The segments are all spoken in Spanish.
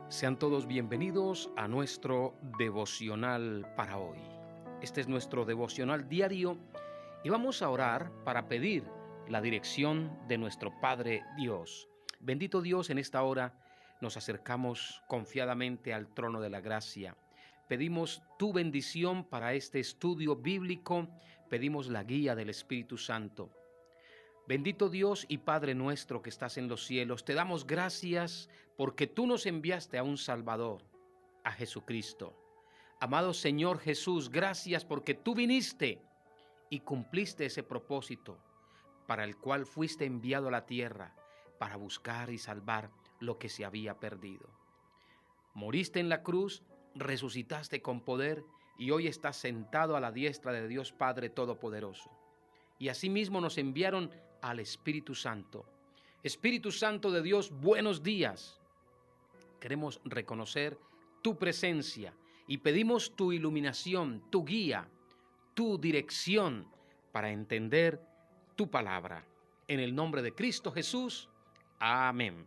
Sean todos bienvenidos a nuestro devocional para hoy. Este es nuestro devocional diario y vamos a orar para pedir la dirección de nuestro Padre Dios. Bendito Dios, en esta hora nos acercamos confiadamente al trono de la gracia. Pedimos tu bendición para este estudio bíblico, pedimos la guía del Espíritu Santo. Bendito Dios y Padre nuestro que estás en los cielos, te damos gracias porque tú nos enviaste a un Salvador, a Jesucristo. Amado Señor Jesús, gracias porque tú viniste y cumpliste ese propósito para el cual fuiste enviado a la tierra, para buscar y salvar lo que se había perdido. Moriste en la cruz, resucitaste con poder y hoy estás sentado a la diestra de Dios Padre Todopoderoso. Y asimismo nos enviaron al Espíritu Santo. Espíritu Santo de Dios, buenos días. Queremos reconocer tu presencia y pedimos tu iluminación, tu guía, tu dirección para entender tu palabra. En el nombre de Cristo Jesús, amén.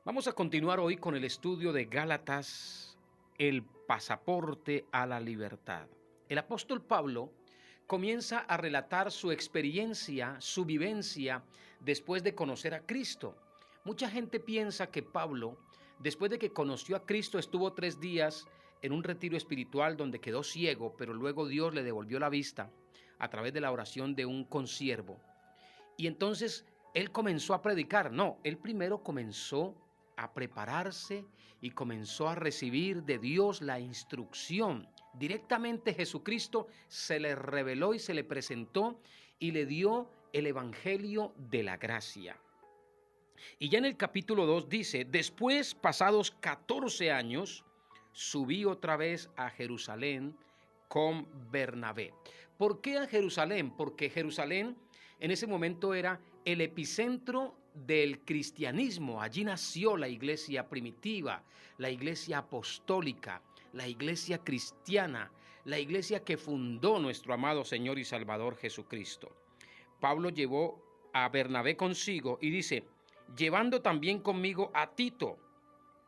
Vamos a continuar hoy con el estudio de Gálatas, el pasaporte a la libertad. El apóstol Pablo comienza a relatar su experiencia, su vivencia, después de conocer a Cristo. Mucha gente piensa que Pablo, después de que conoció a Cristo, estuvo 3 días en un retiro espiritual donde quedó ciego, pero luego Dios le devolvió la vista a través de la oración de un consiervo. Y entonces él comenzó a predicar. No, él primero comenzó a prepararse y comenzó a recibir de Dios la instrucción. Directamente Jesucristo se le reveló y se le presentó y le dio el evangelio de la gracia. Y ya en el capítulo 2 dice: después, pasados 14 años, subí otra vez a Jerusalén con Bernabé. ¿Por qué a Jerusalén? Porque Jerusalén en ese momento era el epicentro del cristianismo. Allí nació la iglesia primitiva, la iglesia apostólica, la iglesia cristiana, la iglesia que fundó nuestro amado Señor y Salvador Jesucristo. Pablo llevó a Bernabé consigo y dice: llevando también conmigo a Tito,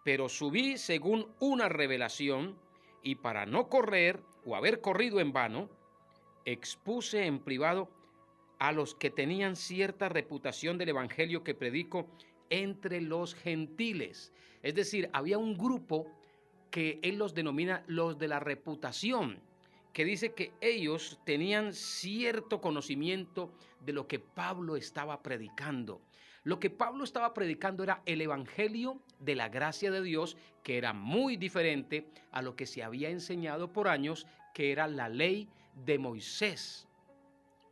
pero subí según una revelación, y para no correr o haber corrido en vano, expuse en privado a los que tenían cierta reputación del evangelio que predico entre los gentiles. Es decir, había un grupo que él los denomina los de la reputación, que dice que ellos tenían cierto conocimiento de lo que Pablo estaba predicando. Lo que Pablo estaba predicando era el evangelio de la gracia de Dios, que era muy diferente a lo que se había enseñado por años, que era la ley de Moisés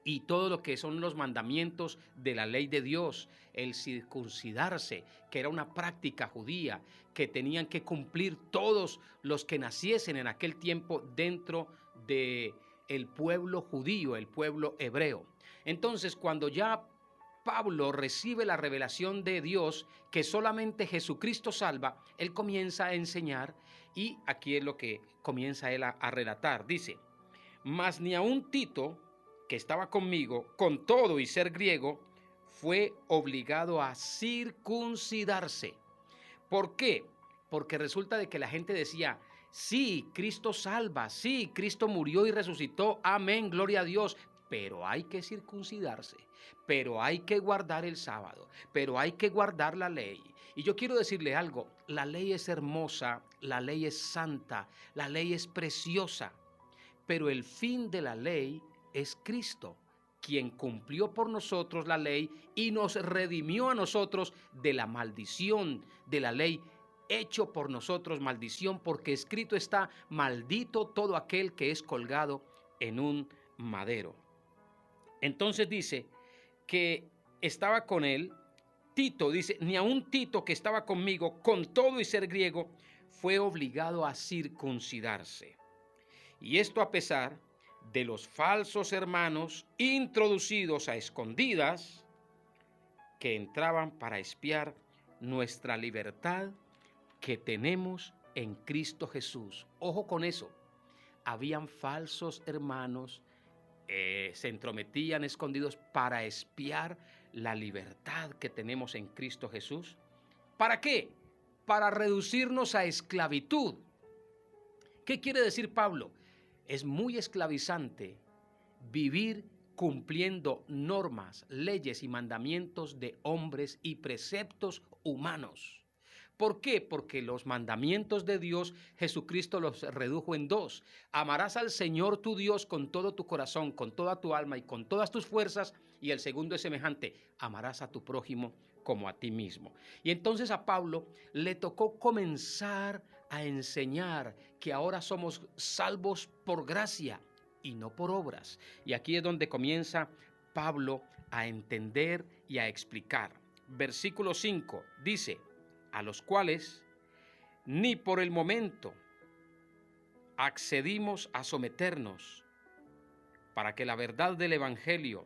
y todo lo que son los mandamientos de la ley de Dios, el circuncidarse, que era una práctica judía, que tenían que cumplir todos los que naciesen en aquel tiempo dentro de el pueblo judío, el pueblo hebreo. Entonces, cuando ya Pablo recibe la revelación de Dios, que solamente Jesucristo salva, él comienza a enseñar, y aquí es lo que comienza él a relatar. Dice: mas ni aun Tito, que estaba conmigo, con todo y ser griego, fue obligado a circuncidarse. ¿Por qué? Porque resulta de que la gente decía: sí, Cristo salva, sí, Cristo murió y resucitó, amén, gloria a Dios, pero hay que circuncidarse, pero hay que guardar el sábado, pero hay que guardar la ley. Y yo quiero decirle algo: la ley es hermosa, la ley es santa, la ley es preciosa, pero el fin de la ley es Cristo, quien cumplió por nosotros la ley y nos redimió a nosotros de la maldición de la ley, hecho por nosotros maldición, porque escrito está: maldito todo aquel que es colgado en un madero. Entonces dice que estaba con él Tito, dice: ni aun Tito, que estaba conmigo, con todo y ser griego, fue obligado a circuncidarse. Y esto a pesar de los falsos hermanos introducidos a escondidas, que entraban para espiar nuestra libertad que tenemos en Cristo Jesús. Ojo con eso. Habían falsos hermanos, se entrometían escondidos para espiar la libertad que tenemos en Cristo Jesús. ¿Para qué? para reducirnos a esclavitud. ¿Qué quiere decir Pablo? Es muy esclavizante vivir cumpliendo normas, leyes y mandamientos de hombres y preceptos humanos. ¿Por qué? Porque los mandamientos de Dios, Jesucristo los redujo en dos. Amarás al Señor tu Dios con todo tu corazón, con toda tu alma y con todas tus fuerzas. Y el segundo es semejante, amarás a tu prójimo como a ti mismo. Y entonces a Pablo le tocó comenzar a enseñar que ahora somos salvos por gracia y no por obras. Y aquí es donde comienza Pablo a entender y a explicar. Versículo 5 dice: a los cuales ni por el momento accedimos a someternos para que la verdad del Evangelio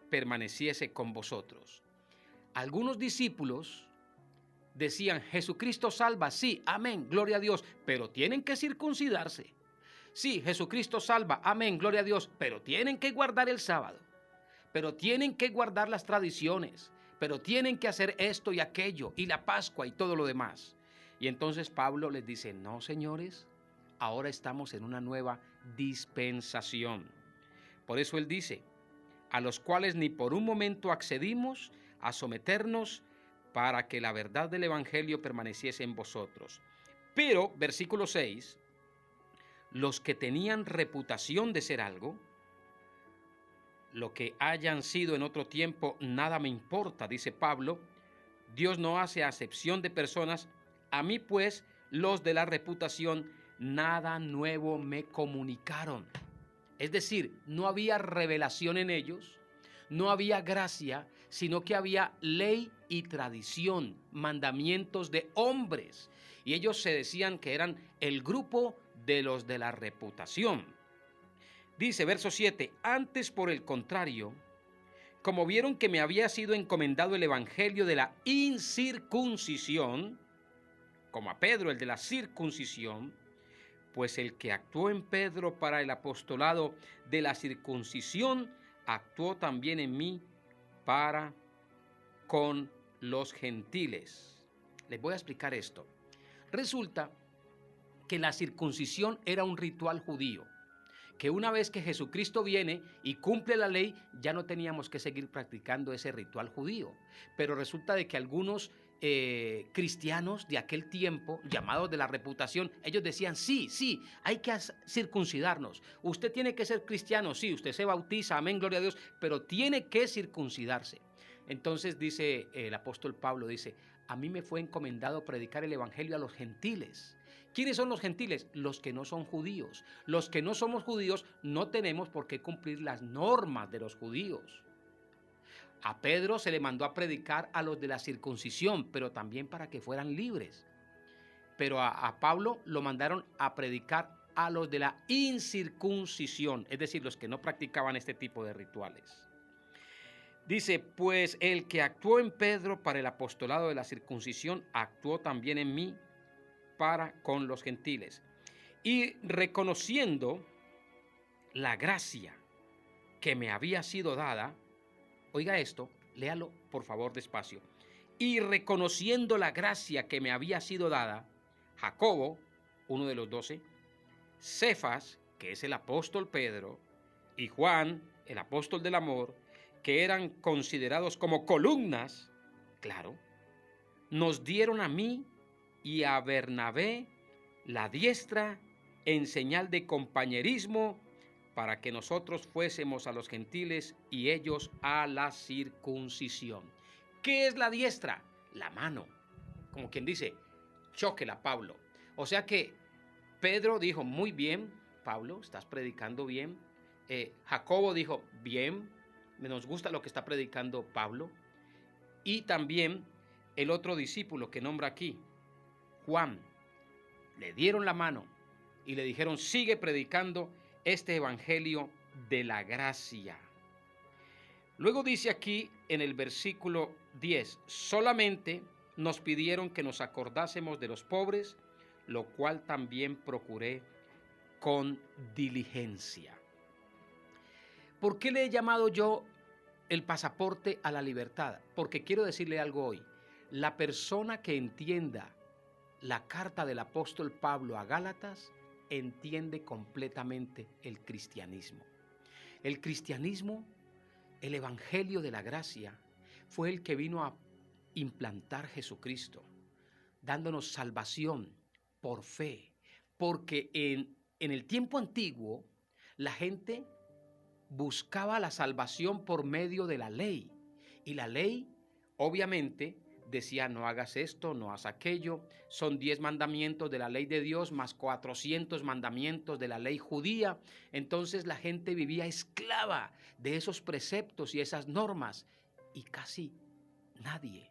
permaneciese con vosotros. Algunos discípulos decían: Jesucristo salva, sí, amén, gloria a Dios, pero tienen que circuncidarse. Sí, Jesucristo salva, amén, gloria a Dios, pero tienen que guardar el sábado, pero tienen que guardar las tradiciones, pero tienen que hacer esto y aquello, y la Pascua y todo lo demás. Y entonces Pablo les dice: no, señores, ahora estamos en una nueva dispensación. Por eso él dice: a los cuales ni por un momento accedimos a someternos para que la verdad del Evangelio permaneciese en vosotros. Pero, versículo 6, los que tenían reputación de ser algo, lo que hayan sido en otro tiempo, nada me importa, dice Pablo. Dios no hace acepción de personas. A mí, pues, los de la reputación, nada nuevo me comunicaron. Es decir, no había revelación en ellos, no había gracia, sino que había ley y tradición, mandamientos de hombres. Y ellos se decían que eran el grupo de los de la reputación. Dice, verso 7, antes por el contrario, como vieron que me había sido encomendado el evangelio de la incircuncisión, como a Pedro el de la circuncisión, pues el que actuó en Pedro para el apostolado de la circuncisión, actuó también en mí para con los gentiles. Les voy a explicar esto. Resulta que la circuncisión era un ritual judío, que una vez que Jesucristo viene y cumple la ley, ya no teníamos que seguir practicando ese ritual judío. Pero resulta de que algunos cristianos de aquel tiempo, llamados de la reputación, ellos decían: sí, hay que circuncidarnos. Usted tiene que ser cristiano, sí, usted se bautiza, amén, gloria a Dios, pero tiene que circuncidarse. Entonces dice el apóstol Pablo, dice: a mí me fue encomendado predicar el evangelio a los gentiles. ¿Quiénes son los gentiles? Los que no son judíos. Los que no somos judíos no tenemos por qué cumplir las normas de los judíos. A Pedro se le mandó a predicar a los de la circuncisión, pero también para que fueran libres. Pero a Pablo lo mandaron a predicar a los de la incircuncisión, es decir, los que no practicaban este tipo de rituales. Dice, pues el que actuó en Pedro para el apostolado de la circuncisión, actuó también en mí para con los gentiles. Y reconociendo la gracia que me había sido dada, oiga esto, léalo por favor despacio. Y reconociendo la gracia que me había sido dada, Jacobo, uno de los 12, Cefas, que es el apóstol Pedro, y Juan, el apóstol del amor, que eran considerados como columnas, claro, nos dieron a mí y a Bernabé la diestra en señal de compañerismo para que nosotros fuésemos a los gentiles y ellos a la circuncisión. ¿Qué es la diestra? La mano. Como quien dice, chóquela, Pablo. O sea que Pedro dijo: muy bien, Pablo, estás predicando bien. Jacobo dijo: bien, nos gusta lo que está predicando Pablo. Y también el otro discípulo que nombra aquí, Juan, le dieron la mano y le dijeron: sigue predicando este evangelio de la gracia. Luego dice aquí en el versículo 10, solamente nos pidieron que nos acordásemos de los pobres, lo cual también procuré con diligencia. ¿Por qué le he llamado yo el pasaporte a la libertad? Porque quiero decirle algo hoy. La persona que entienda la carta del apóstol Pablo a Gálatas, entiende completamente el cristianismo. El cristianismo, el evangelio de la gracia, fue el que vino a implantar Jesucristo, dándonos salvación por fe, porque en el tiempo antiguo la gente buscaba la salvación por medio de la ley, y la ley obviamente decía: no hagas esto, no hagas aquello. Son 10 mandamientos de la ley de Dios más 400 mandamientos de la ley judía. Entonces la gente vivía esclava de esos preceptos y esas normas, y casi nadie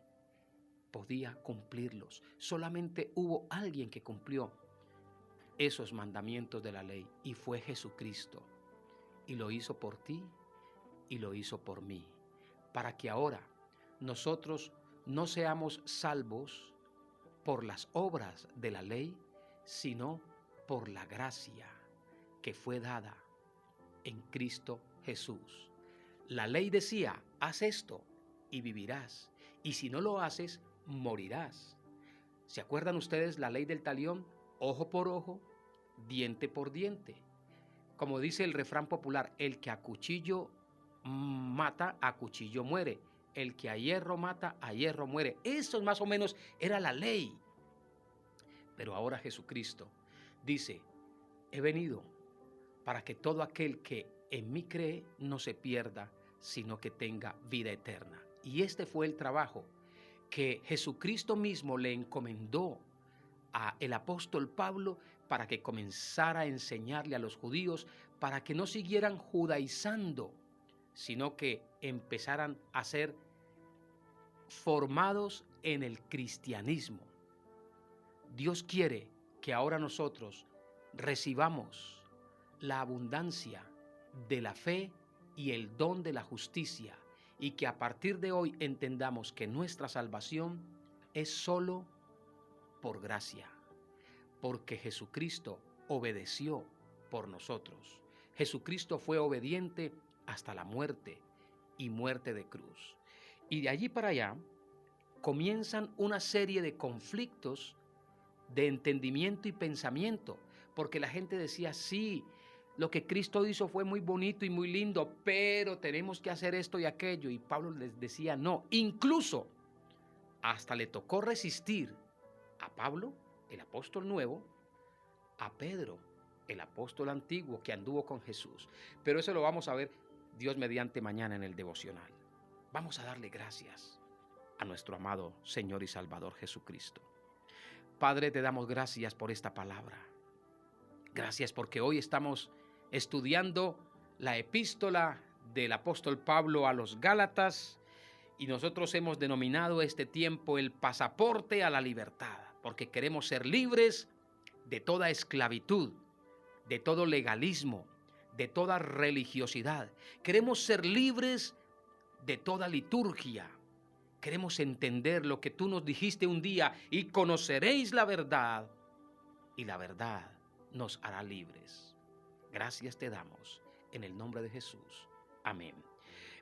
podía cumplirlos. Solamente hubo alguien que cumplió esos mandamientos de la ley, y fue Jesucristo. Y lo hizo por ti y lo hizo por mí, para que ahora nosotros no seamos salvos por las obras de la ley, sino por la gracia que fue dada en Cristo Jesús. La ley decía: haz esto y vivirás, y si no lo haces, morirás. ¿Se acuerdan ustedes la ley del talión? Ojo por ojo, diente por diente. Como dice el refrán popular: el que a cuchillo mata, a cuchillo muere. El que a hierro mata, a hierro muere. Eso más o menos era la ley. Pero ahora Jesucristo dice: he venido para que todo aquel que en mí cree no se pierda, sino que tenga vida eterna. Y este fue el trabajo que Jesucristo mismo le encomendó a el apóstol Pablo, para que comenzara a enseñarle a los judíos, para que no siguieran judaizando, sino que empezaran a ser formados en el cristianismo. Dios quiere que ahora nosotros recibamos la abundancia de la fe y el don de la justicia, y que a partir de hoy entendamos que nuestra salvación es solo por gracia, porque Jesucristo obedeció por nosotros. Jesucristo fue obediente hasta la muerte, y muerte de cruz. Y de allí para allá comienzan una serie de conflictos de entendimiento y pensamiento, porque la gente decía: sí, lo que Cristo hizo fue muy bonito y muy lindo, pero tenemos que hacer esto y aquello. Y Pablo les decía: no. Incluso hasta le tocó resistir a Pablo, el apóstol nuevo, a Pedro, el apóstol antiguo que anduvo con Jesús. Pero eso lo vamos a ver Dios mediante mañana en el devocional. Vamos a darle gracias a nuestro amado Señor y Salvador Jesucristo. Padre, te damos gracias por esta palabra. Gracias porque hoy estamos estudiando la epístola del apóstol Pablo a los Gálatas, y nosotros hemos denominado este tiempo el pasaporte a la libertad, porque queremos ser libres de toda esclavitud, de todo legalismo, de toda religiosidad. Queremos ser libres de toda liturgia. Queremos entender lo que tú nos dijiste un día: y conoceréis la verdad, y la verdad nos hará libres. Gracias te damos en el nombre de Jesús. Amén.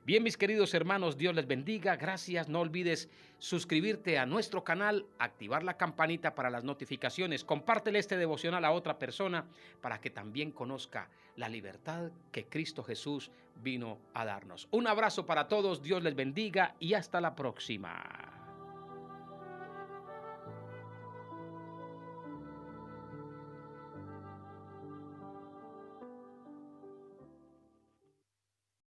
Bien, mis queridos hermanos, Dios les bendiga. Gracias. No olvides suscribirte a nuestro canal, activar la campanita para las notificaciones. Compártele este devocional a otra persona para que también conozca la libertad que Cristo Jesús vino a darnos. Un abrazo para todos. Dios les bendiga y hasta la próxima.